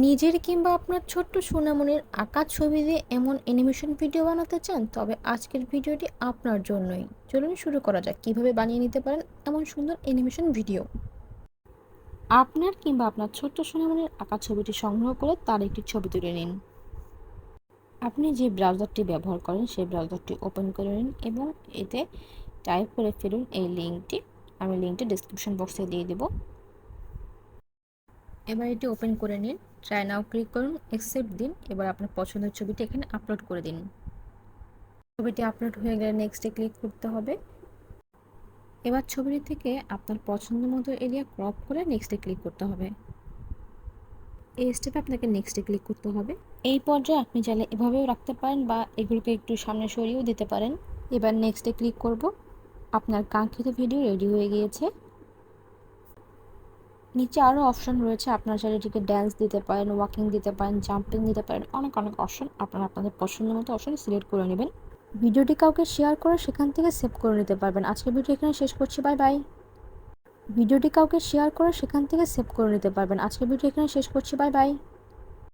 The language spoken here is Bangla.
নিজের কিংবা আপনার ছোট্ট সোনামণির আঁকা ছবি দিয়ে এমন অ্যানিমেশন ভিডিও বানাতে চান, তবে আজকের ভিডিওটি আপনার জন্যই। চলুন শুরু করা যাক কিভাবে বানিয়ে নিতে পারেন এমন সুন্দর অ্যানিমেশন ভিডিও। আপনার কিংবা আপনার ছোট্ট সোনামণির আঁকা ছবিটি সংগ্রহ করে তার একটি ছবি তুলে নিন। আপনি যে ব্রাউজারটি ব্যবহার করেন সেই ব্রাউজারটি ওপেন করে নিন এবং এতে টাইপ করে ফেলুন এই লিঙ্কটি। আমি লিঙ্কটি ডেসক্রিপশন বক্সে দিয়ে দেব। এবার এটি ওপেন করে নিন, ট্রাই নাও ক্লিক করুন, অ্যাকসেপ্ট দিন। এবার আপনার পছন্দের ছবিটি এখানে আপলোড করে দিন। ছবিটি আপলোড হয়ে গেলে নেক্সটে ক্লিক করতে হবে। এবার ছবিটি থেকে আপনার পছন্দ মতো এরিয়া ক্রপ করে নেক্সটে ক্লিক করতে হবে। এই স্টেপে আপনাকে নেক্সটে ক্লিক করতে হবে। এই পর্যায়ে আপনি চাইলে এভাবেও রাখতে পারেন বা এগুলোকে একটু সামনে সরিয়েও দিতে পারেন। এবার নেক্সটে ক্লিক করব। আপনার কাঙ্ক্ষিত ভিডিও রেডি হয়ে গিয়েছে। নিচে আরও অপশন রয়েছে, আপনারা চাইলে এটিকে ড্যান্স দিতে পারেন, ওয়াকিং দিতে পারেন, জাম্পিং দিতে পারেন, অনেক অনেক অপশন। আপনারা আপনাদের পছন্দ মতো অপশন সিলেক্ট করে নেবেন। ভিডিওটি কাউকে শেয়ার করে সেখান থেকে সেভ করে নিতে পারবেন। আজকের ভিডিও এখানে শেষ করছি, বাই বাই। ভিডিওটি কাউকে শেয়ার করে সেখান থেকে সেভ করে নিতে পারবেন। আজকের ভিডিও এখানে শেষ করছি, বাই বাই।